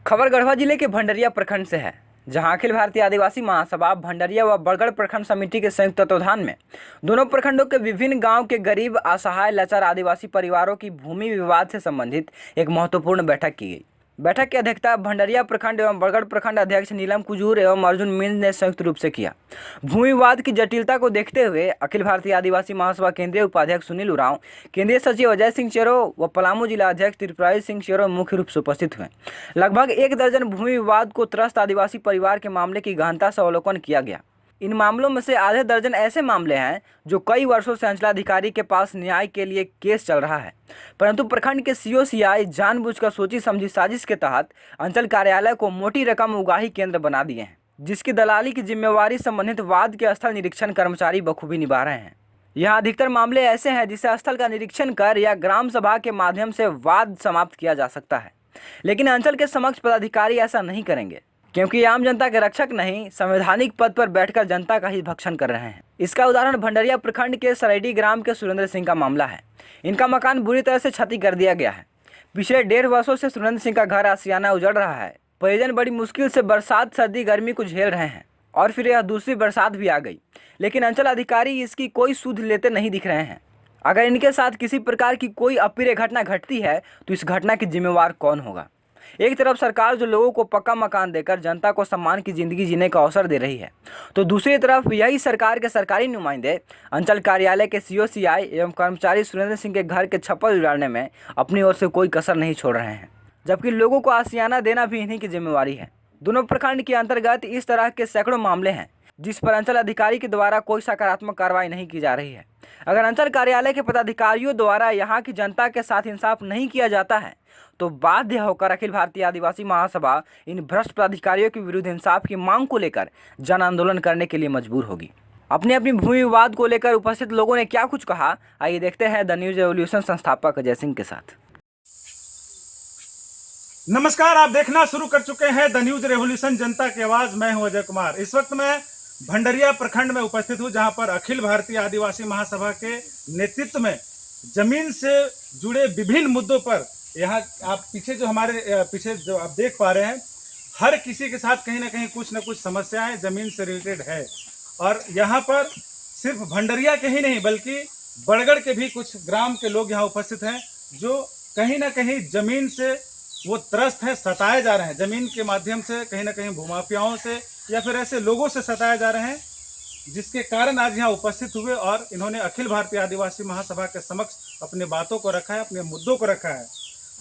खबर गढ़वा जिले के भंडरिया प्रखंड से है, जहां अखिल भारतीय आदिवासी महासभा भंडरिया व बड़गढ़ प्रखंड समिति के संयुक्त तत्वाधान में दोनों प्रखंडों के विभिन्न गांव के गरीब, असहाय, लाचार आदिवासी परिवारों की भूमि विवाद से संबंधित एक महत्वपूर्ण बैठक की गई। बैठक की अध्यक्षता भंडरिया प्रखंड एवं बड़गढ़ प्रखंड अध्यक्ष नीलम कुजूर एवं अर्जुन मिंज ने संयुक्त रूप से किया। भूमि विवाद की जटिलता को देखते हुए अखिल भारतीय आदिवासी महासभा केंद्रीय उपाध्यक्ष सुनील उरांव, केंद्रीय सचिव अजय सिंह चेरो व पलामू जिला अध्यक्ष त्रिपुरारी सिंह चेरो मुख्य रूप से उपस्थित हुए। लगभग 1 दर्जन भूमि विवाद को त्रस्त आदिवासी परिवार के मामले की गहनता से अवलोकन किया गया। इन मामलों में से आधे दर्जन ऐसे मामले हैं जो कई वर्षों से अंचलाधिकारी के पास न्याय के लिए केस चल रहा है, परंतु प्रखंड के सीओसीआई जानबूझकर सोची समझी साजिश के तहत अंचल कार्यालय को मोटी रकम उगाही केंद्र बना दिए हैं, जिसकी दलाली की जिम्मेवारी संबंधित वाद के स्थल निरीक्षण कर्मचारी बखूबी निभा रहे हैं। यहाँ अधिकतर मामले ऐसे हैं जिसे स्थल का निरीक्षण कर या ग्राम सभा के माध्यम से वाद समाप्त किया जा सकता है, लेकिन अंचल के समक्ष पदाधिकारी ऐसा नहीं करेंगे, क्योंकि आम जनता के रक्षक नहीं, संवैधानिक पद पर बैठकर जनता का ही भक्षण कर रहे हैं। इसका उदाहरण भंडरिया प्रखंड के सरेडी ग्राम के सुरेंद्र सिंह का मामला है। इनका मकान बुरी तरह से क्षति कर दिया गया है। पिछले 1.5 वर्षों से सुरेंद्र सिंह का घर आशियाना उजड़ रहा है। परिजन बड़ी मुश्किल से बरसात, सर्दी, गर्मी को झेल रहे हैं और फिर यह दूसरी बरसात भी आ गई, लेकिन अंचल अधिकारी इसकी कोई सुध लेते नहीं दिख रहे हैं। अगर इनके साथ किसी प्रकार की कोई अप्रिय घटना घटती है तो इस घटना की जिम्मेवार कौन होगा? एक तरफ सरकार जो लोगों को पक्का मकान देकर जनता को सम्मान की जिंदगी जीने का अवसर दे रही है, तो दूसरी तरफ यही सरकार के सरकारी नुमाइंदे अंचल कार्यालय के सीओसीआई एवं कर्मचारी सुरेंद्र सिंह के घर के छप्पर उजाड़ने में अपनी ओर से कोई कसर नहीं छोड़ रहे हैं, जबकि लोगों को आशियाना देना भी इन्हीं की जिम्मेवारी है। दोनों प्रखंड के अंतर्गत इस तरह के सैकड़ों मामले हैं जिस पर अंचल अधिकारी के द्वारा कोई सकारात्मक कार्रवाई नहीं की जा रही है। अगर अंचल कार्यालय के पदाधिकारियों द्वारा यहाँ की जनता के साथ इंसाफ नहीं किया जाता है तो बाध्य होकर अखिल भारतीय आदिवासी महासभा इन भ्रष्ट पदाधिकारियों के विरुद्ध इंसाफ की मांग को लेकर जन आंदोलन करने के लिए मजबूर होगी। अपनी अपनी भूमि विवाद को लेकर उपस्थित लोगों ने क्या कुछ कहा, आइए देखते हैं द न्यूज रेवोल्यूशन संस्थापक अजय सिंह के साथ। नमस्कार, आप देखना शुरू कर चुके हैं द न्यूज रेवोल्यूशन जनता की आवाज। मैं हूं अजय कुमार। इस वक्त मैं भंडरिया प्रखंड में उपस्थित हूं, जहां पर अखिल भारतीय आदिवासी महासभा के नेतृत्व में जमीन से जुड़े विभिन्न मुद्दों पर यहाँ आप पीछे जो आप देख पा रहे हैं, हर किसी के साथ कहीं ना कहीं कुछ ना कुछ समस्याएं जमीन से रिलेटेड है। और यहाँ पर सिर्फ भंडरिया के ही नहीं बल्कि बड़गढ़ के भी कुछ ग्राम के लोग यहाँ उपस्थित हैं, जो कहीं ना कहीं जमीन से वो त्रस्त हैं, सताए जा रहे हैं। जमीन के माध्यम से कहीं ना कहीं भूमाफियाओं से या फिर ऐसे लोगों से सताए जा रहे हैं, जिसके कारण आज यहाँ उपस्थित हुए और इन्होंने अखिल भारतीय आदिवासी महासभा के समक्ष अपने बातों को रखा है, अपने मुद्दों को रखा है।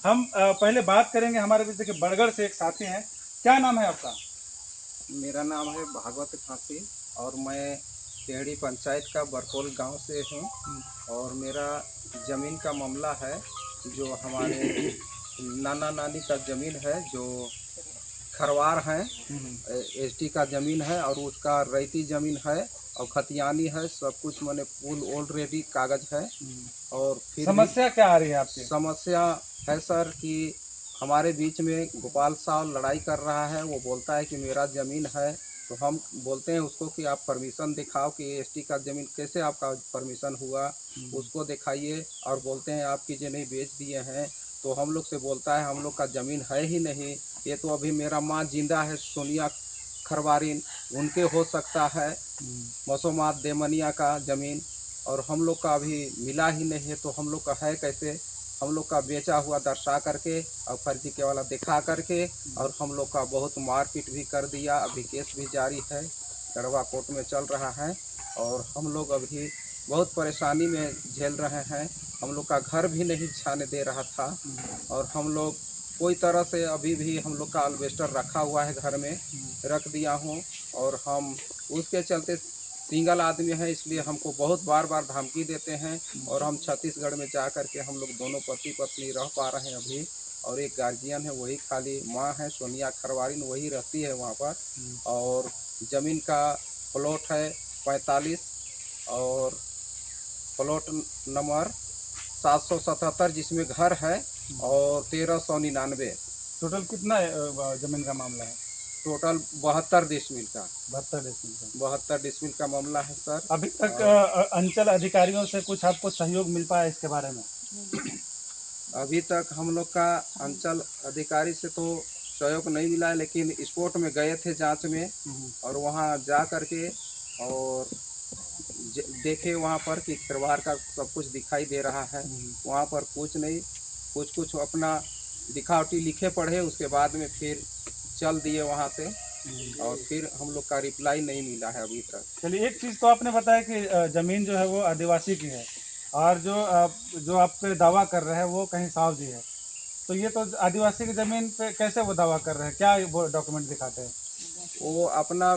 हम पहले बात करेंगे, हमारे बीच देखिए बड़गढ़ से एक साथी हैं। क्या नाम है आपका? मेरा नाम है भागवत फांसी और मैं टेहड़ी पंचायत का बरकोल गांव से हूँ। और मेरा ज़मीन का मामला है, जो हमारे नाना नानी का ज़मीन है, जो खरवार हैं, एसटी का ज़मीन है और उसका रैती ज़मीन है और खतियानी है, सब कुछ मैंने फुल ऑलरेडी कागज है। और फिर समस्या क्या आ रही है आपकी? समस्या है सर कि हमारे बीच में गोपाल साहब लड़ाई कर रहा है। वो बोलता है कि मेरा ज़मीन है, तो हम बोलते हैं उसको कि आप परमिशन दिखाओ कि एसटी का ज़मीन कैसे आपका परमिशन हुआ, उसको दिखाइए। और बोलते हैं आपकी जो नहीं बेच दिए हैं, तो हम लोग से बोलता है हम लोग का ज़मीन है ही नहीं, ये तो अभी मेरा माँ जिंदा है, सोनिया खरवारिन, उनके हो सकता है मसोमात देमनिया का ज़मीन, और हम लोग का अभी मिला ही नहीं है, तो हम लोग का है कैसे? हम लोग का बेचा हुआ दर्शा करके और फर्जी के वाला दिखा करके, और हम लोग का बहुत मारपीट भी कर दिया। अभी केस भी जारी है, गढ़वा कोर्ट में चल रहा है और हम लोग अभी बहुत परेशानी में झेल रहे हैं। हम लोग का घर भी नहीं छाने दे रहा था और हम लोग कोई तरह से अभी भी हम लोग का अल्वेस्टर रखा हुआ है, घर में रख दिया हूँ। और हम उसके चलते सिंगल आदमी है, इसलिए हमको बहुत बार बार धमकी देते हैं और हम छत्तीसगढ़ में जा कर के हम लोग दोनों पति पत्नी रह पा रहे हैं अभी। और एक गार्जियन है, वही खाली माँ है सोनिया खरवारिन, वही रहती है वहाँ पर। और ज़मीन का प्लॉट है 45 और प्लॉट नंबर 777, जिसमें घर है, और 1399। टोटल कितना जमीन का मामला है? टोटल 72 डिसमिल का 72 डिसमिल का मामला है सर। अभी तक अंचल अधिकारियों से कुछ आपको सहयोग मिल पाया इसके बारे में? अभी तक हम लोग का अंचल अधिकारी से तो सहयोग नहीं मिला है, लेकिन स्पोर्ट में गए थे जांच में, और वहाँ जा करके और देखे वहाँ पर कि खिलवाड़ का सब कुछ दिखाई दे रहा है। वहाँ पर कुछ नहीं, कुछ अपना दिखावटी लिखे पढ़े, उसके बाद में फिर चल दिए वहाँ से, और फिर हम लोग का रिप्लाई नहीं मिला है अभी तक। चलिए, एक चीज़ तो आपने बताया कि ज़मीन जो है वो आदिवासी की है, और जो आप पे दावा कर रहे हैं वो कहीं साहब जी है, तो ये तो आदिवासी की ज़मीन पे कैसे वो दावा कर रहे हैं? क्या वो डॉक्यूमेंट दिखाते हैं? वो अपना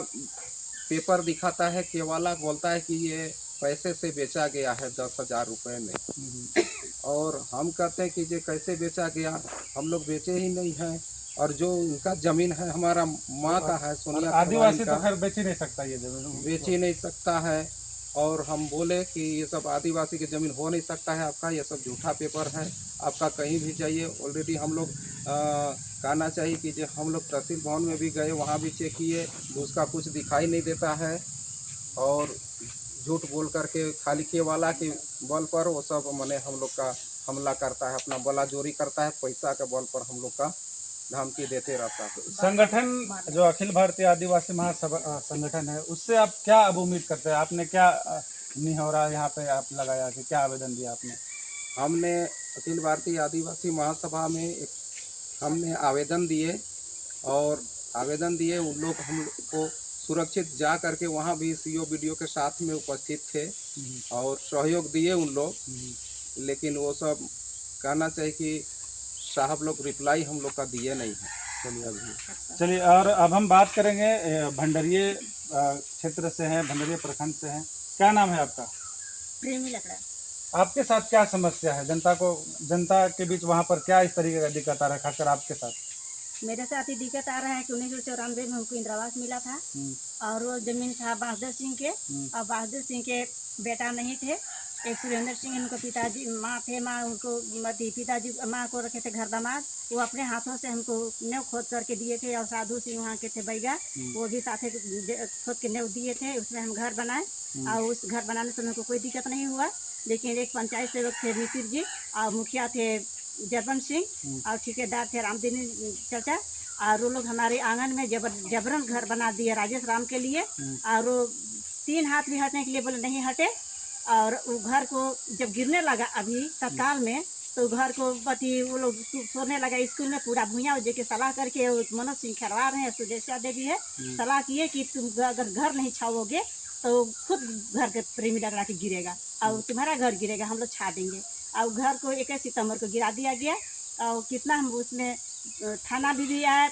पेपर दिखाता है, केवाला बोलता है कि ये पैसे से बेचा गया है 10,000 रुपये में, और हम कहते हैं कि ये कैसे बेचा गया, हम लोग बेचे ही नहीं हैं, और जो उनका ज़मीन है हमारा माँ का है, सोनिया आदिवासी का, तो खैर बेच ही नहीं सकता ये ज़मीन, बेच ही नहीं सकता है। और हम बोले कि ये सब आदिवासी की ज़मीन हो नहीं सकता है आपका, ये सब झूठा पेपर है आपका, कहीं भी जाइए। ऑलरेडी हम लोग कहना चाहिए कि जो हम लोग तहसील भवन में भी गए, वहाँ भी चेक किए, तो उसका कुछ दिखाई नहीं देता है, और झूठ बोल करके खाली केवाला के बल पर वो सब मने हम लोग का हमला करता है, अपना बला जोरी करता है, पैसा के बल पर हम लोग का धमकी देते रहता है। संगठन जो अखिल भारतीय आदिवासी महासभा संगठन है, उससे आप क्या अब उम्मीद करते हैं? आपने क्या निहौरा यहाँ पे आप लगाया कि क्या आवेदन दिया आपने? हमने अखिल भारतीय आदिवासी महासभा में हमने आवेदन दिए, और आवेदन दिए, उन लोग हम लोग को सुरक्षित जा करके वहाँ भी सीओ वीडियो के साथ में उपस्थित थे और सहयोग दिए उन लोग, लेकिन वो सब कहना चाहिए कि साहब लोग रिप्लाई हम लोग का दिए नहीं है। चलिए अभी चलिए, और अब हम बात करेंगे भंडरिये क्षेत्र से हैं, भंडरिये प्रखंड से हैं। क्या नाम है आपका? प्रेमी लकड़ा। आपके साथ क्या समस्या है? जनता के बीच वहाँ पर क्या इस तरीके का दिक्कत आ रहा है, खासकर आपके साथ? मेरे साथ ही दिक्कत आ रहा है कि 1994 में हमको इंदिरा आवास मिला था, और वो जमीन था बासुदेव सिंह के, और बासुदेव सिंह के बेटा नहीं थे, एक सुरेंद्र सिंह उनको पिताजी, माँ थे, माँ उनको पिताजी माँ को रखे थे घर दामाद, वो अपने हाथों से हमको नेव खोद करके दिए थे, और साधु सिंह वहाँ के थे बैगा, वो भी साथे खोद के नेव दिए थे, उसमें हम घर बनाए, और उस घर बनाने से हमको कोई दिक्कत नहीं हुआ। लेकिन एक पंचायत सेवक थे मिसिर जी, और मुखिया थे जरबन सिंह, और ठेकेदार थे रामदिनी चाचा, और वो लोग हमारे आंगन में जबरन घर बना दिए राजेश राम के लिए, और वो 3 हाथ भी हटने के लिए बोले नहीं हटे, और वो घर को जब गिरने लगा अभी तत्काल में, तो घर को पति वो लोग सोने लगा स्कूल में, पूरा भूया जे के सलाह करके मनोज सिंह खरवार हैं, सुदेशिया देवी है, सलाह किए कि तुम अगर घर नहीं छाओगे तो खुद घर के प्रेमी लकड़ा के गिरेगा, और तुम्हारा घर गिरेगा, हम लोग छा देंगे। और घर को 21 सितंबर को गिरा दिया गया, और कितना हम उसमें थाना भी आए,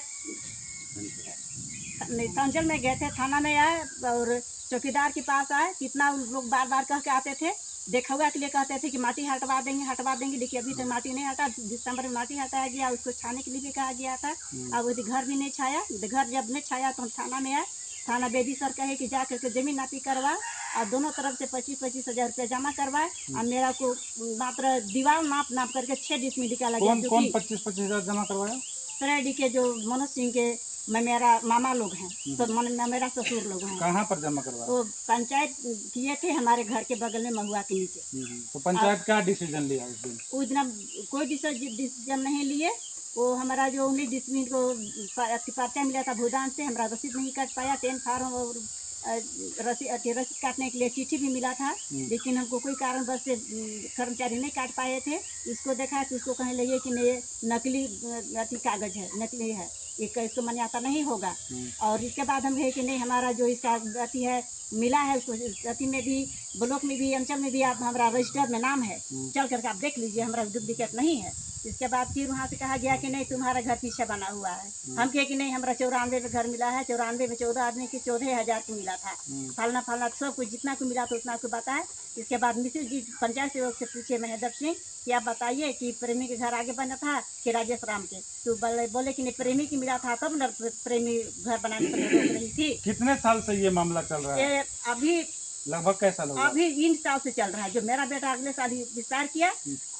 संचल में गए थे, थाना में आए, और चौकीदार के पास आए, कितना लोग बार बार कह के आते थे, देखा के लिए कहते थे कि माटी हटवा देंगे, लेकिन अभी तक माटी नहीं हटा। दिसंबर में माटी हटाया गया, उसको छाने के लिए भी कहा गया था, अब घर भी नहीं छाया। घर जब नहीं छाया तो हम थाना में आए, थाना बेदी सर कहे कि जा करके जमीन नापी करवा, और दोनों तरफ से 25-25 हज़ार रुपया जमा करवाए, और मेरा को मात्र दीवार नाप करके 6 डिसमिल निकाला गया। कौन 25-25 हज़ार जमा करवाया? सरेडी के जो मनोज सिंह के मेरा मामा लोग हैं, सब मेरा ससुर लोग हैं। कहाँ पर जमा करवाया? तो पंचायत किए थे हमारे घर के बगल में, महुआ के नीचे। तो पंचायत क्या डिसीजन लिया उस दिन? उस दिन कोई डिसीजन नहीं लिए, वो हमारा जो 19 डिसमिल को पर्चा मिला था भूदान से, हमारा रसीद नहीं काट पाया, 10 फार्म और रसीद काटने के लिए चिट्ठी भी मिला था, लेकिन हमको कोई कारणवश से कर्मचारी नहीं काट पाए थे। इसको देखा तो उसको कहने लगे कि नहीं नकली कागज है, नकली है, इसको मान्यता नहीं होगा। और इसके बाद हम कहे कि नहीं हमारा जो इसका अति है मिला है, उसको अति में भी, ब्लॉक में भी, अंचल में भी आप हमारा रजिस्टर में नाम है, चल करके आप देख लीजिए, हमारा डुप्लीकेट नहीं है। इसके बाद फिर वहाँ से कहा गया कि नहीं तुम्हारा घर पीछे बना हुआ है। हम कहे कि नहीं हमारा 94 में घर मिला है, 94 में 14 आदमी की 14,000 को मिला था, फलना सब कुछ जितना को मिला था उतना को बताए। इसके बाद मिसिर जी पंचायत सेवक से पूछे महेंद्र सिंह कि आप बताइए कि प्रेमी के घर आगे बना था कि राजेश राम के, तो बोले कि नहीं प्रेमी की मिला था, तब न प्रेमी घर बनाने से रोक रही थी। कितने साल से ये मामला चल रहा है? अभी लगभग कैसा होगा? अभी 3 साल से चल रहा है। जो मेरा बेटा अगले साल ही विस्तार किया,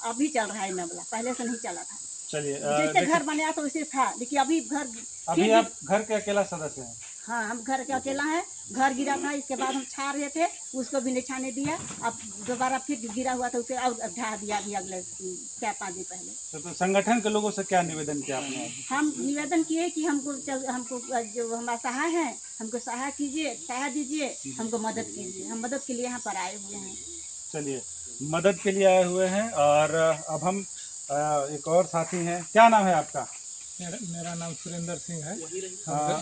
अभी चल रहा है मामला, पहले से नहीं चला था। चलिए, जैसे घर बनाया तो उसे था, लेकिन अभी घर अभी आप घर के अकेला सदस्य हैं? हाँ, हम घर के अकेला है, घर गिरा था, इसके बाद हम छा रहे थे, उसको भी नहीं छाने दिया। अब दोबारा फिर गिरा हुआ था, उसे और ढा दिया अभी अगले 4-5 दिन पहले। तो संगठन के लोगों से क्या निवेदन किया आपने? हम निवेदन किए कि हमको जो हमारा सहाय है, हमको सहाय कीजिए, सहाय दीजिए, हमको मदद कीजिए। हम मदद के लिए यहाँ पर आए हुए हैं। चलिए, मदद के लिए आए हुए हैं। और अब हम एक और साथी हैं, क्या नाम है आपका? मेरा नाम सुरेंद्र सिंह है,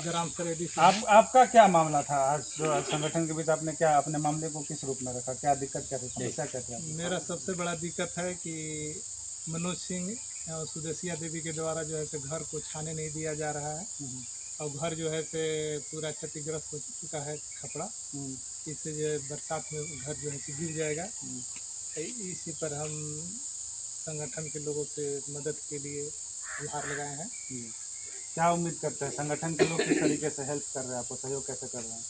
ग्राम सरेडी से। आपका क्या मामला था आज जो संगठन के बीच? आपने क्या अपने मामले को किस रूप में रखा? क्या दिक्कत क्या थी, समस्या क्या थी? मेरा सबसे बड़ा दिक्कत है कि मनोज सिंह और सुदेशिया देवी के द्वारा जो है से घर को छाने नहीं दिया जा रहा है, और घर जो है से पूरा क्षतिग्रस्त हो चुका है खपड़ा। इससे जो है बरसात में घर जो है से गिर जाएगा। इसी पर हम संगठन के लोगों से मदद के लिए गुहार लगाए हैं। क्या उम्मीद करते हैं संगठन के लोग किस तरीके से हेल्प कर रहे हैं, आपको सहयोग कैसे कर रहे हैं?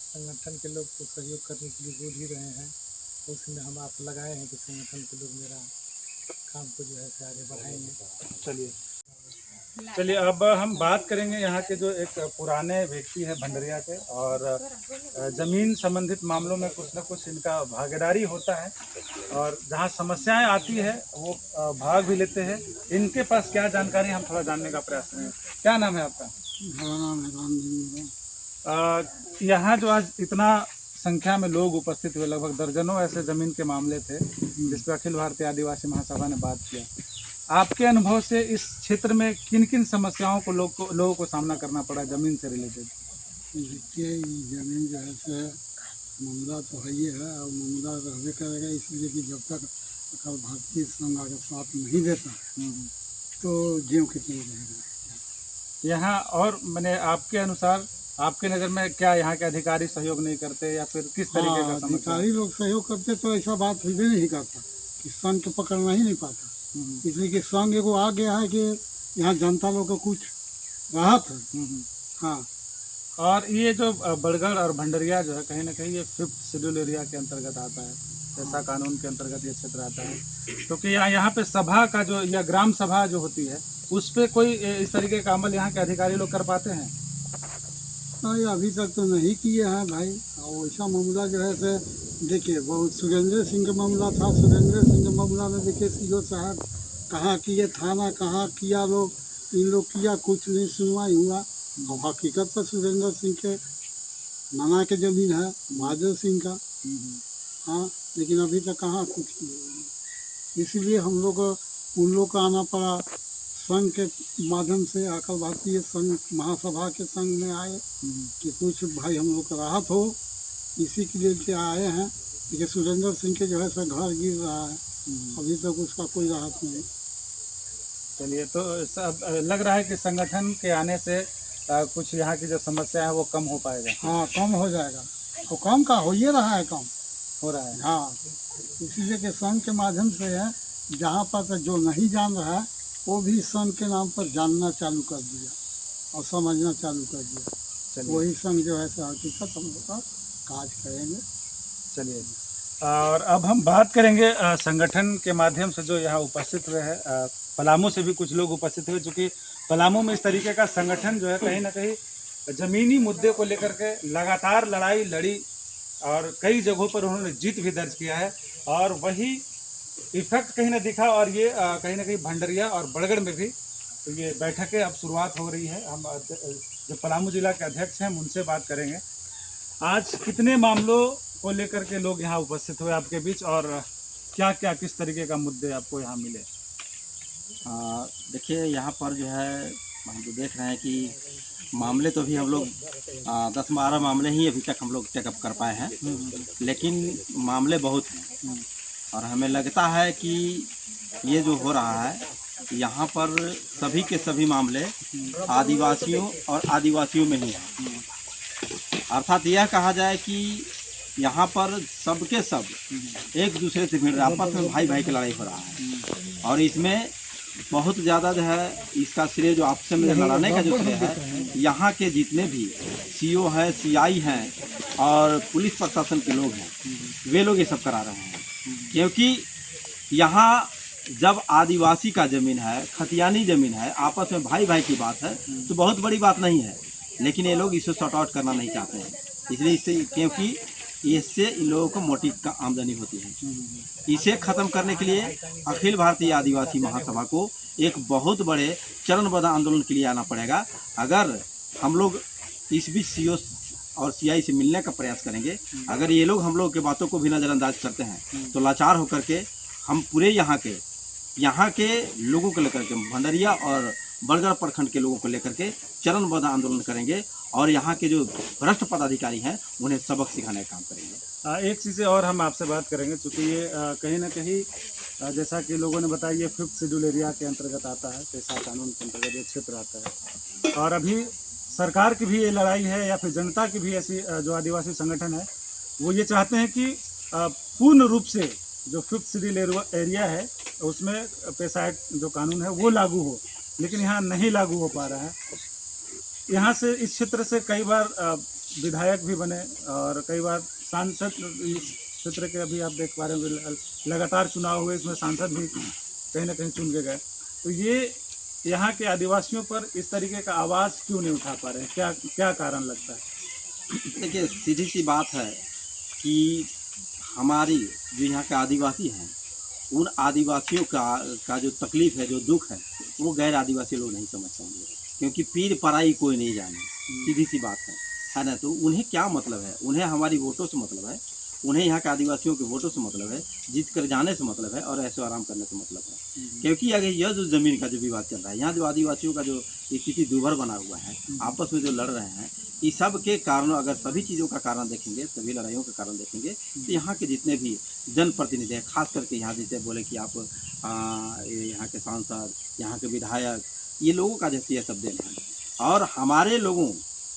संगठन के लोग तो सहयोग करने के लिए बोल ही रहे हैं, उसमें हम आप लगाए हैं कि संगठन के लोग मेरा काम को जो है से आगे बढ़ाएंगे। चलिए अब हम बात करेंगे यहाँ के जो एक पुराने व्यक्ति हैं भंडरिया के, और ज़मीन संबंधित मामलों में कुछ न कुछ इनका भागीदारी होता है, और जहाँ समस्याएं आती है वो भाग भी लेते हैं। इनके पास क्या जानकारी, हम थोड़ा जानने का प्रयास करेंगे। क्या नाम है आपका? मेरा नाम है रामदेव। यहाँ जो आज इतना संख्या में लोग उपस्थित हुए, लगभग दर्जनों ऐसे ज़मीन के मामले थे जिस पर अखिल भारतीय आदिवासी महासभा ने बात किया। आपके अनुभव से इस क्षेत्र में किन किन समस्याओं को लोगों को सामना करना पड़ा ज़मीन से रिलेटेड? देखिए, ये ज़मीन जो है से मामला तो है ही है, और मामला रहने करेगा, इसलिए कि जब तक अखिल भारतीय संघ का साथ नहीं देता तो ज्यों के त्यों रहेगा यहाँ। और मैंने आपके अनुसार, आपके नज़र में क्या यहाँ के अधिकारी सहयोग नहीं करते, या फिर किस तरीके का समस्या? अधिकारी लोग सहयोग करते तो ऐसा बात भी नहीं करता कि संघ को पकड़ना ही नहीं पाता। इसलिए कि संघ एगो आ गया है कि यहाँ जनता लोग को कुछ राहत है। हाँ, और ये जो बड़गढ़ और भंडरिया जो है, कहीं ना कहीं ये 5th शेड्यूल एरिया के अंतर्गत आता है, ऐसा कानून के अंतर्गत ये क्षेत्र आता है। तो कि यहाँ पे सभा का जो, या ग्राम सभा जो होती है, उस पर कोई इस तरीके का अमल यहाँ के अधिकारी लोग कर पाते हैं? नहीं, अभी तक तो नहीं किए हैं भाई। और ऐसा मामला जो है से देखिए, बहुत सुरेंद्र सिंह का मामला था। सुरेंद्र सिंह के मामला में देखिए सीओ साहब कहाँ किए, थाना कहाँ किया, लोग इन लोग किया, कुछ नहीं सुनवाई हुआ। और हकीकत पर सुरेंद्र सिंह के नाना के जमीन है, महादेव सिंह का। हाँ, लेकिन अभी तक कहाँ कुछ किया। इसीलिए हम लोग को उन लोग का आना पड़ा संघ के माध्यम से। अखिल भारतीय संघ महासभा के संघ में आए कि कुछ भाई हम लोग का राहत हो, इसी के लिए के आए हैं। देखिए, सुरेंद्र सिंह के जो है सो घर गिर रहा है, अभी तक उसका कोई राहत नहीं। चलिए, तो सब लग रहा है कि संगठन के आने से कुछ यहाँ की जो समस्या है वो कम हो पाएगा। हाँ, कम हो जाएगा। तो कम का हो ही रहा है, कम हो रहा है। हाँ, इसीलिए कि संघ के माध्यम से है, जहाँ पर जो नहीं जान रहा है वो भी संघ के नाम पर जानना चालू कर दिया और समझना चालू कर दिया। वही संघ जो है सो हकीकत हम लोग का काज करेंगे। चलिए, और अब हम बात करेंगे संगठन के माध्यम से जो यहाँ उपस्थित हुए हैं। पलामू से भी कुछ लोग उपस्थित हुए, चूँकि पलामू में इस तरीके का संगठन जो है कहीं ना कहीं ज़मीनी मुद्दे को लेकर के लगातार लड़ाई लड़ी, और कई जगहों पर उन्होंने जीत भी दर्ज किया है, और वही इफेक्ट कहीं ना दिखा। और ये कहीं ना कहीं भंडरिया और बड़गढ़ में भी ये बैठकें अब शुरुआत हो रही है। हम जो पलामू जिला के अध्यक्ष हैं, हम उनसे बात करेंगे। आज कितने मामलों को लेकर के लोग यहाँ उपस्थित हुए आपके बीच, और क्या क्या किस तरीके का मुद्दे आपको यहाँ मिले? देखिए, यहाँ पर जो है हम जो देख रहे हैं कि मामले तो भी हम लोग 10-12 मामले ही अभी तक हम लोग टेकअप कर पाए हैं, लेकिन मामले बहुत हैं। और हमें लगता है कि ये जो हो रहा है यहाँ पर सभी के सभी मामले आदिवासियों और आदिवासियों में ही हैं। अर्थात यह कहा जाए कि यहाँ पर सबके सब एक दूसरे से भिड़ रहे, आपस में भाई भाई की लड़ाई हो रहा है। और इसमें बहुत ज़्यादा जो है इसका श्रेय जो आपस में लड़ाने का जो श्रेय है, यहाँ के जितने भी सीओ हैं, सीआई हैं और पुलिस प्रशासन के लोग हैं, वे लोग ये सब करा रहे हैं। क्योंकि यहाँ जब आदिवासी का ज़मीन है, खतियानी ज़मीन है, आपस में भाई भाई की बात है, तो बहुत बड़ी बात नहीं है। लेकिन ये लोग इसे सॉर्ट आउट करना नहीं चाहते हैं, इसलिए इससे क्योंकि इससे इन लोगों को मोटी का आमदनी होती है। इसे ख़त्म करने के लिए अखिल भारतीय आदिवासी महासभा को एक बहुत बड़े चरणबद्ध आंदोलन के लिए आना पड़ेगा। अगर हम लोग इस बीच सीओ और सीआई से मिलने का प्रयास करेंगे, अगर ये लोग हम लोग के बातों को भी नज़रअंदाज करते हैं तो लाचार होकर के हम पूरे यहाँ के लोगों को लेकर के, भंडरिया और बड़गड़ प्रखंड के लोगों को लेकर के चरणबद्ध आंदोलन करेंगे और यहाँ के जो भ्रष्ट पदाधिकारी हैं उन्हें सबक सिखाने का काम करेंगे। एक चीज़ें और हम आपसे बात करेंगे, चूँकि ये कहीं ना कहीं जैसा कि लोगों ने बताया, ये 5th शेड्यूल एरिया के अंतर्गत आता है, पेशा कानून के अंतर्गत ये क्षेत्र आता है। और अभी सरकार की भी ये लड़ाई है या फिर जनता की भी ऐसी जो आदिवासी संगठन है वो ये चाहते हैं कि पूर्ण रूप से जो 5th शेड्यूल एरिया है उसमें पेशा एक्ट जो कानून है वो लागू हो, लेकिन यहाँ नहीं लागू हो पा रहा है। यहाँ से इस क्षेत्र से कई बार विधायक भी बने और कई बार सांसद इस क्षेत्र के, अभी आप देख पा रहे हैं लगातार चुनाव हुए, इसमें सांसद भी कहीं ना कहीं चुन के गए। तो ये यहाँ के आदिवासियों पर इस तरीके का आवाज़ क्यों नहीं उठा पा रहे हैं, क्या कारण लगता है? देखिए, सीधी सी बात है कि हमारी जो यहाँ के आदिवासी हैं उन आदिवासियों का जो तकलीफ़ है, जो दुख है, वो गैर आदिवासी लोग नहीं समझ पाएंगे, क्योंकि पीर पराई कोई नहीं जाने, सीधी सी बात है ना। तो उन्हें क्या मतलब है, उन्हें हमारी वोटों से मतलब है, उन्हें यहाँ के आदिवासियों के वोटों से मतलब है, जीत कर जाने से मतलब है और ऐसे आराम करने से मतलब है। क्योंकि अगर यह जो ज़मीन का जो विवाद चल रहा है, यहाँ जो आदिवासियों का जो स्थिति दूभर बना हुआ है, आपस में जो लड़ रहे हैं, इस सब के कारणों, अगर सभी चीज़ों का कारण देखेंगे, सभी लड़ाइयों का कारण देखेंगे, तो यहाँ के जितने भी जनप्रतिनिधि हैं, खास करके यहाँ जैसे बोले कि आप यहाँ के सांसद, यहाँ के विधायक, ये लोगों का जैसे ये सब देन है। और हमारे लोगों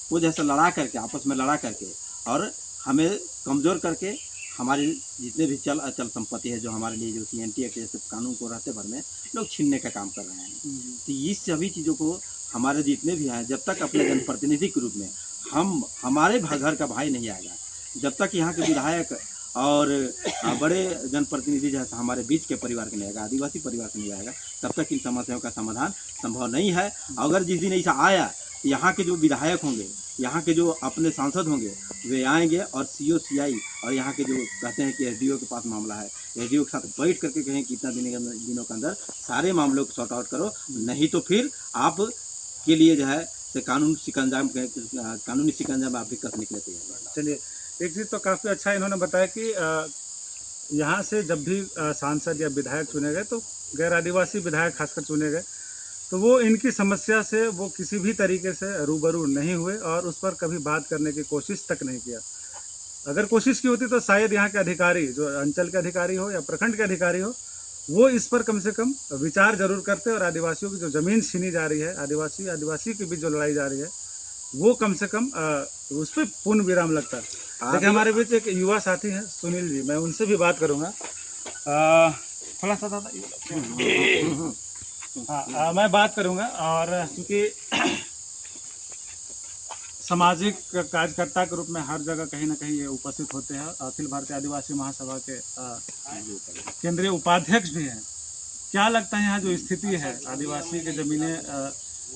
को जैसे लड़ा करके, आपस में लड़ा करके और हमें कमज़ोर करके हमारे जितने भी चल अचल संपत्ति है, जो हमारे लिए जो CNT एक्ट जैसे कानून को रहते भर में लोग छीनने का काम कर रहे हैं। तो इस सभी चीज़ों को हमारे जितने भी हैं, जब तक अपने जनप्रतिनिधि के रूप में हमारे घर का भाई नहीं आएगा, जब तक यहाँ के विधायक और बड़े जनप्रतिनिधि जैसे हमारे बीच के परिवार के नहीं आएगा, आदिवासी परिवार के नहीं आएगा, तब तक इन समस्याओं का समाधान संभव नहीं है। अगर जिस दिन ऐसा आया, यहाँ के जो विधायक होंगे, यहाँ के जो अपने सांसद होंगे, वे आएंगे और CO CI और यहाँ के जो कहते हैं कि SDO के पास मामला है, SDO के साथ बैठ करके कहें कि इतना दिनों के अंदर सारे मामलों को सॉर्ट आउट करो, नहीं तो फिर आप के लिए जो है तो कानूनी शिकंजा में आप भी कस निकले तैयार। चलिए, एक चीज़ तो काफ़ी अच्छा इन्होंने बताया कि यहाँ से जब भी सांसद या विधायक चुने गए, तो गैर आदिवासी विधायक खासकर चुने गए, तो वो इनकी समस्या से वो किसी भी तरीके से रूबरू नहीं हुए और उस पर कभी बात करने की कोशिश तक नहीं किया। अगर कोशिश की होती तो शायद यहाँ के अधिकारी, जो अंचल के अधिकारी हो या प्रखंड के अधिकारी हो, वो इस पर कम से कम विचार जरूर करते और आदिवासियों की जो ज़मीन छीनी जा रही है, आदिवासी के बीच जो लड़ाई जा रही है, वो कम से कम उस पर पूर्ण विराम लगता है। देखिए, हमारे बीच एक युवा साथी हैं सुनील जी, मैं उनसे भी बात करूँगा। थोड़ा सा हाँ, मैं बात करूँगा। और चूँकि सामाजिक कार्यकर्ता के रूप में हर जगह कहीं ना कहीं ये उपस्थित होते हैं, अखिल भारतीय आदिवासी महासभा के केंद्रीय उपाध्यक्ष भी हैं। क्या लगता है यहाँ जो स्थिति है, आदिवासी की ज़मीनें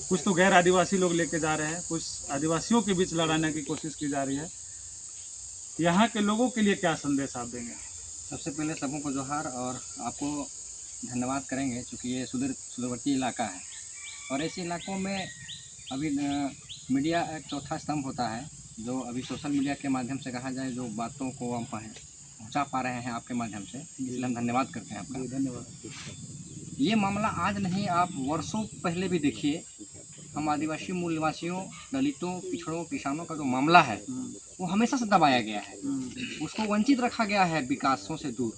कुछ तो गैर आदिवासी लोग लेके जा रहे हैं, कुछ आदिवासियों के बीच लड़ाने की कोशिश की जा रही है, यहाँ के लोगों के लिए क्या संदेश आप देंगे? सबसे पहले सबों को जोहार और आपको धन्यवाद करेंगे, क्योंकि ये सुदूरवर्ती इलाका है और ऐसे इलाकों में अभी मीडिया एक चौथा स्तंभ होता है, जो अभी सोशल मीडिया के माध्यम से कहा जाए, जो बातों को हम पहुँचा पा रहे हैं आपके माध्यम से, इसलिए हम धन्यवाद करते हैं आपका। धन्यवाद। ये मामला आज नहीं, आप वर्षों पहले भी देखिए, हम आदिवासी मूल निवासियों, दलितों, पिछड़ों, किसानों का जो मामला है वो हमेशा से दबाया गया है, उसको वंचित रखा गया है विकासों से दूर।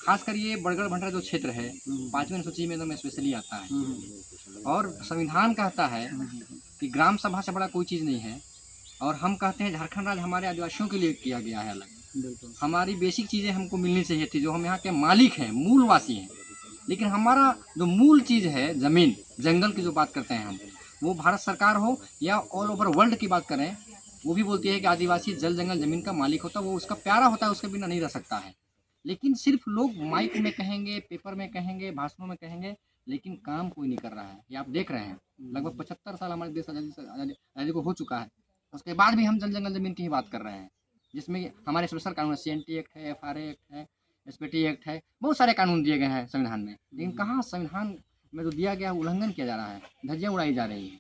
खासकर ये बड़गड़ भंडारा जो क्षेत्र है 5वीं सूची में एकदम स्पेशली आता है और संविधान कहता है कि ग्राम सभा से बड़ा कोई चीज़ नहीं है। और हम कहते हैं झारखंड राज्य हमारे आदिवासियों के लिए किया गया है अलग। हमारी बेसिक चीज़ें हमको मिलनी चाहिए थी, जो हम यहाँ के मालिक हैं, मूलवासी हैं। लेकिन हमारा जो मूल चीज़ है, ज़मीन जंगल की जो बात करते हैं हम, वो भारत सरकार हो या ऑल ओवर वर्ल्ड की बात करें, वो भी बोलती है कि आदिवासी जल जंगल ज़मीन का मालिक होता है, वो उसका प्यारा होता है, उसके बिना नहीं रह सकता है। लेकिन सिर्फ लोग माइक में कहेंगे, पेपर में कहेंगे, भाषणों में कहेंगे, लेकिन काम कोई नहीं कर रहा है। ये आप देख रहे हैं, लगभग 75 साल हमारे देश आज़ादी को हो चुका है, उसके बाद भी हम जल जंगल ज़मीन की ही बात कर रहे हैं, जिसमें कि हमारे स्पेशल कानून है, CNT एक्ट है, FRA एक्ट है, SPT एक्ट है, बहुत सारे कानून दिए गए हैं संविधान में, लेकिन कहाँ संविधान में जो दिया गया उल्लंघन किया जा रहा है, धज्जियाँ उड़ाई जा रही हैं।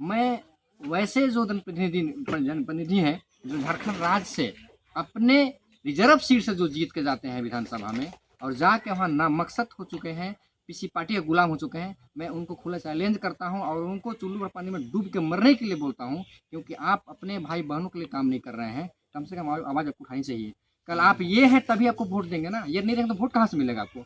मैं वैसे जो जनप्रतिनिधि हैं जो झारखंड राज्य से अपने रिजर्व सीट से जो जीत के जाते हैं विधानसभा में और जाके वहाँ नामकसद हो चुके हैं, किसी पार्टी के गुलाम हो चुके हैं, मैं उनको खुला चैलेंज करता हूं और उनको चुल्लू भर पानी में डूब के मरने के लिए बोलता हूं, क्योंकि आप अपने भाई बहनों के लिए काम नहीं कर रहे हैं। कम से कम आवाज़ आपको उठानी चाहिए। कल आप ये है तभी आपको वोट देंगे ना, ये नहीं रहेंगे तो वोट कहाँ से मिलेगा आपको।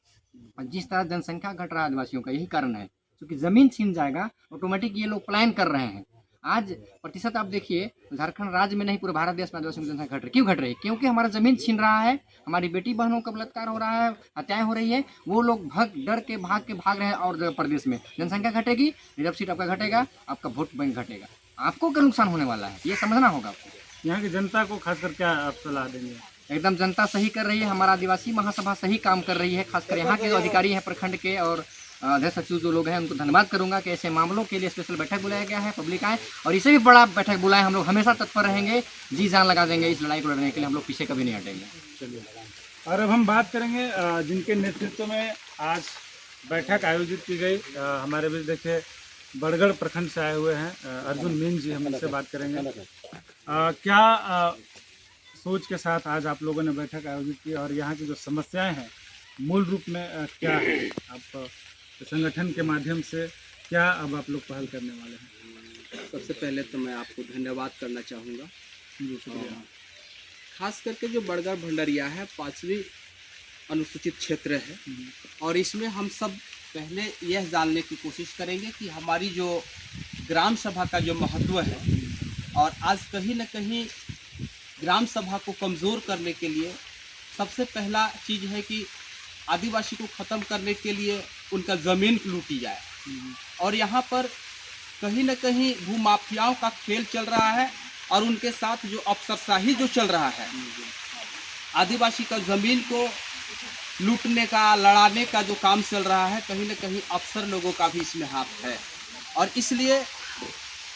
और जिस तरह जनसंख्या घट रहा है आदिवासियों का, यही कारण है, क्योंकि ज़मीन छीन जाएगा ऑटोमेटिक, ये लोग पलायन कर रहे हैं। आज प्रतिशत आप देखिए, झारखंड राज्य में नहीं पूरे भारत देश में आदिवासियों की जनसंख्या घट रही। क्यों घट रही है? क्योंकि हमारा ज़मीन छीन रहा है, हमारी बेटी बहनों का बलात्कार हो रहा है, हत्याएं हो रही है, वो लोग भाग रहे हैं और प्रदेश में जनसंख्या घटेगी, रिजर्व सीट आपका घटेगा, आपका वोट बैंक घटेगा, आपको क्या नुकसान होने वाला है, ये समझना होगा आपको। यहाँ की जनता को खासकर क्या आप सलाह देंगे? एकदम जनता सही कर रही है, हमारा आदिवासी महासभा सही काम कर रही है, खासकर यहाँ के जो अधिकारी हैं प्रखंड के और अध्यक्ष सचिव जो लोग हैं उनको धन्यवाद करूंगा कि ऐसे मामलों के लिए स्पेशल बैठक बुलाया गया है, पब्लिक आए और इसे भी बड़ा बैठक बुलाए। हम लोग हमेशा तत्पर रहेंगे, जी जान लगा देंगे इस लड़ाई को लड़ने के लिए, हम लोग पीछे कभी नहीं हटेंगे। चलिए, और अब हम बात करेंगे जिनके नेतृत्व में आज बैठक आयोजित की गई। हमारे बीच देखिए बड़गढ़ प्रखंड से आए हुए हैं अर्जुन मीन जी, हम इनसे बात करेंगे। क्या सोच के साथ आज आप लोगों ने बैठक आयोजित की और यहाँ की जो समस्याएं हैं मूल रूप में क्या है? आप संगठन के माध्यम से क्या अब आप लोग पहल करने वाले हैं? सबसे पहले तो मैं आपको धन्यवाद करना चाहूँगा। जी शुक्रिया। खास करके जो बड़गढ़ भंडरिया है 5वीं अनुसूचित क्षेत्र है और इसमें हम सब पहले यह जानने की कोशिश करेंगे कि हमारी जो ग्राम सभा का जो महत्व है, और आज कहीं न कहीं ग्राम सभा को कमज़ोर करने के लिए सबसे पहला चीज़ है कि आदिवासी को ख़त्म करने के लिए उनका ज़मीन लूटी जाए। और यहाँ पर कहीं न कहीं भूमाफियाओं का खेल चल रहा है और उनके साथ जो अफसरशाही जो चल रहा है, आदिवासी का ज़मीन को लूटने का, लड़ाने का जो काम चल रहा है, कहीं न कहीं अफसर लोगों का भी इसमें हाथ है। और इसलिए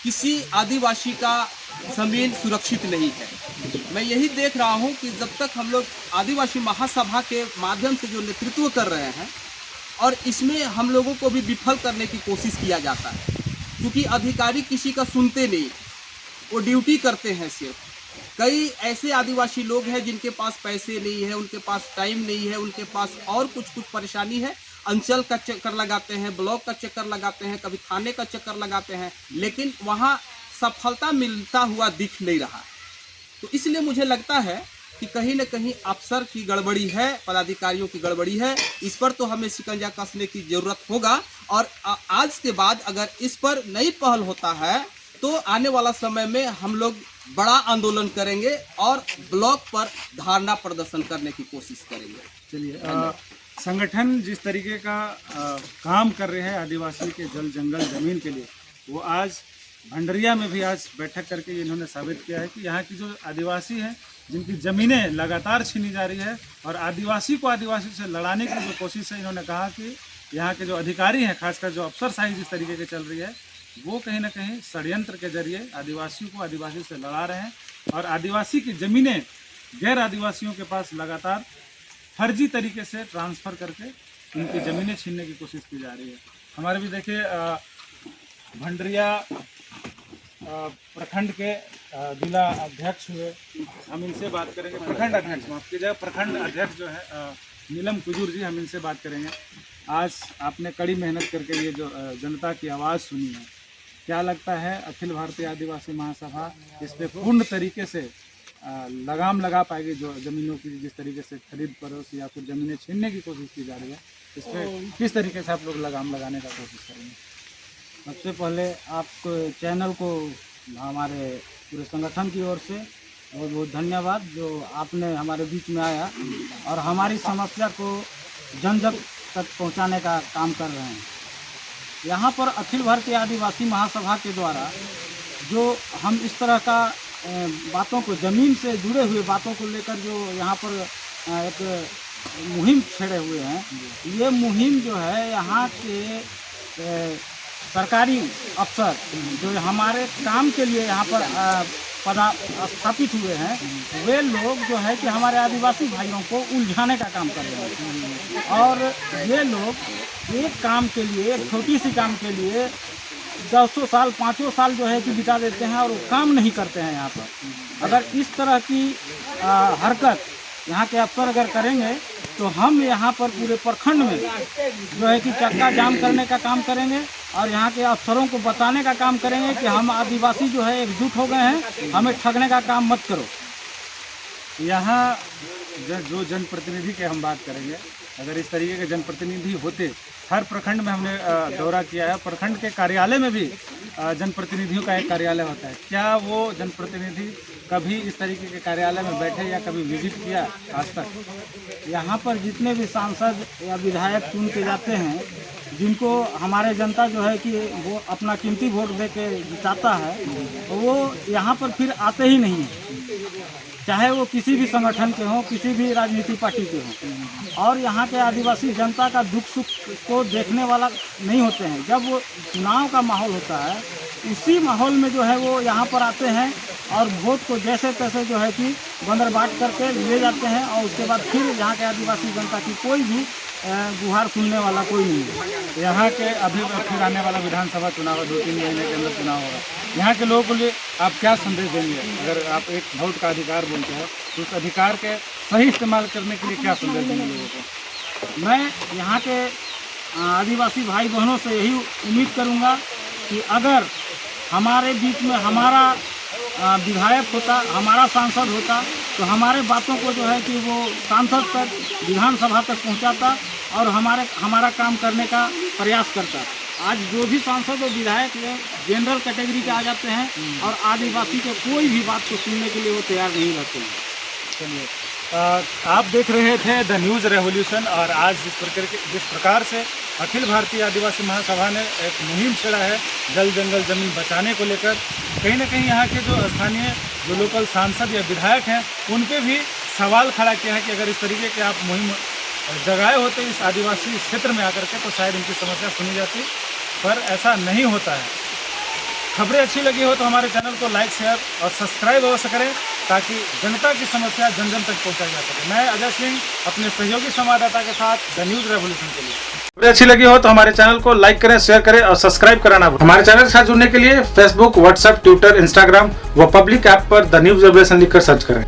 किसी आदिवासी का ज़मीन सुरक्षित नहीं है। मैं यही देख रहा हूँ कि जब तक हम लोग आदिवासी महासभा के माध्यम से जो नेतृत्व कर रहे हैं और इसमें हम लोगों को भी विफल करने की कोशिश किया जाता है, क्योंकि अधिकारी किसी का सुनते नहीं, वो ड्यूटी करते हैं सिर्फ। कई ऐसे आदिवासी लोग हैं जिनके पास पैसे नहीं है, उनके पास टाइम नहीं है, उनके पास और कुछ परेशानी है, अंचल का चक्कर लगाते हैं, ब्लॉक का चक्कर लगाते हैं, कभी थाने का चक्कर लगाते हैं, लेकिन वहाँ सफलता मिलता हुआ दिख नहीं रहा। तो इसलिए मुझे लगता है कि कहीं न कहीं अफसर की गड़बड़ी है, पदाधिकारियों की गड़बड़ी है। इस पर तो हमें शिकंजा कसने की ज़रूरत होगा और आज के बाद अगर इस पर नहीं पहल होता है तो आने वाला समय में हम लोग बड़ा आंदोलन करेंगे और ब्लॉक पर धरना प्रदर्शन करने की कोशिश करेंगे। चलिए, संगठन जिस तरीके का काम कर रहे हैं आदिवासी के जल जंगल ज़मीन के लिए, वो आज भंडरिया में भी आज बैठक करके इन्होंने साबित किया है कि यहाँ की जो आदिवासी हैं जिनकी ज़मीनें लगातार छीनी जा रही है और आदिवासी को आदिवासी से लड़ाने की जो कोशिश है, इन्होंने कहा कि यहाँ के जो अधिकारी हैं, खासकर जो अफसरशाही जिस तरीके की चल रही है, वो कहीं ना कहीं षड्यंत्र के जरिए आदिवासियों को आदिवासी से लड़ा रहे हैं और आदिवासी की ज़मीनें गैर आदिवासियों के पास लगातार फर्जी तरीके से ट्रांसफ़र करके उनकी ज़मीनें छीनने की कोशिश की जा रही है। हमारे भी देखिए भंडरिया प्रखंड के जिला अध्यक्ष हुए, हम इनसे बात करेंगे। प्रखंड अध्यक्ष, माफ कीजिएगा, प्रखंड अध्यक्ष जो है नीलम कुजूर जी, हम इनसे बात करेंगे। आज आपने कड़ी मेहनत करके ये जो जनता की आवाज़ सुनी है, क्या लगता है अखिल भारतीय आदिवासी महासभा इस पर पूर्ण तरीके से लगाम लगा पाएगी? जो ज़मीनों की जिस तरीके से खरीद फरोख्त या फिर ज़मीनें छीनने की कोशिश की जा रही है, इस पर किस तरीके से आप लोग लगाम लगाने का कोशिश करेंगे? सबसे पहले आप चैनल को हमारे पूरे संगठन की ओर से बहुत बहुत धन्यवाद, जो आपने हमारे बीच में आया और हमारी समस्या को जन जन तक पहुंचाने का काम कर रहे हैं। यहाँ पर अखिल भारतीय आदिवासी महासभा के द्वारा जो हम इस तरह का बातों को, ज़मीन से जुड़े हुए बातों को लेकर जो यहाँ पर एक मुहिम छेड़े हुए हैं। ये मुहिम जो है यहाँ के सरकारी अफसर जो हमारे काम के लिए यहाँ पर स्थापित हुए हैं, वे लोग जो है कि हमारे आदिवासी भाइयों को उलझाने का काम कर रहे हैं। और ये लोग एक काम के लिए, एक छोटी सी काम के लिए 10 साल 5 साल जो है कि बिता देते हैं और वो काम नहीं करते हैं यहाँ पर। अगर इस तरह की हरकत यहाँ के अफसर अगर करेंगे तो हम यहाँ पर पूरे प्रखंड में जो है कि चक्का जाम करने का काम करेंगे और यहाँ के अफसरों को बताने का काम करेंगे कि हम आदिवासी जो है एकजुट हो गए हैं, हमें ठगने का काम मत करो। यहाँ जो जनप्रतिनिधि के हम बात करेंगे, अगर इस तरीके के जनप्रतिनिधि होते, हर प्रखंड में हमने दौरा किया है, प्रखंड के कार्यालय में भी जनप्रतिनिधियों का एक कार्यालय होता है, क्या वो जनप्रतिनिधि कभी इस तरीके के कार्यालय में बैठे या कभी विजिट किया आज तक? यहाँ पर जितने भी सांसद या विधायक चुन के जाते हैं, जिनको हमारे जनता जो है कि वो अपना कीमती वोट दे के जिताता है, वो यहाँ पर फिर आते ही नहीं हैं, चाहे वो किसी भी संगठन के हों, किसी भी राजनीतिक पार्टी के हों। और यहाँ के आदिवासी जनता का दुख सुख को देखने वाला नहीं होते हैं। जब वो चुनाव का माहौल होता है, उसी माहौल में जो है वो यहाँ पर आते हैं और वोट को जैसे तैसे जो है कि बंदर बाट करके ले जाते हैं और उसके बाद फिर यहाँ के आदिवासी जनता की कोई भी गुहार सुनने वाला कोई नहीं है। यहाँ के अभी फिर आने वाला विधानसभा चुनाव 2-3 महीने के अंदर चुनाव होगा, यहाँ के लोगों के लिए आप क्या संदेश देंगे? अगर आप एक वोट का अधिकार बोलते हैं तो उस अधिकार के सही इस्तेमाल करने के लिए क्या संदेश देंगे लोगों को? मैं यहाँ के आदिवासी भाई बहनों से यही उम्मीद करूँगा कि अगर हमारे बीच में हमारा विधायक होता, हमारा सांसद होता, तो हमारे बातों को जो है कि वो सांसद तक, विधानसभा तक पहुंचाता और हमारा काम करने का प्रयास करता। आज जो भी सांसद और विधायक ये जनरल कैटेगरी के आ जाते हैं और आदिवासी के कोई भी बात को सुनने के लिए वो तैयार नहीं रहते हैं। चलिए, आप देख रहे थे द न्यूज़ रेवोल्यूशन, और आज जिस प्रकार से अखिल भारतीय आदिवासी महासभा ने एक मुहिम छेड़ा है जल जंगल ज़मीन बचाने को लेकर, कहीं ना कहीं यहाँ के जो स्थानीय जो लोकल सांसद या विधायक हैं उन पे भी सवाल खड़ा किया है कि अगर इस तरीके के आप मुहिम जगाए होते इस आदिवासी क्षेत्र में आकर के तो शायद इनकी समस्या सुनी जाती, पर ऐसा नहीं होता है। खबरें अच्छी लगी हो तो हमारे चैनल को लाइक, शेयर और सब्सक्राइब अवश्य करें ताकि जनता की समस्या जन जन तक पहुंचाई जा सके। मैं अजय सिंह अपने सहयोगी संवाददाता के साथ द न्यूज़ रेवोल्यूशन के लिए। खबरें अच्छी लगी हो तो हमारे चैनल को लाइक करें, शेयर करें और सब्सक्राइब कराना भूलें। हमारे चैनल के साथ जुड़ने के लिए फेसबुक, व्हाट्सएप, ट्विटर, इंस्टाग्राम व पब्लिक ऐप पर द न्यूज़ रेवोल्यूशन लिखकर सर्च करें।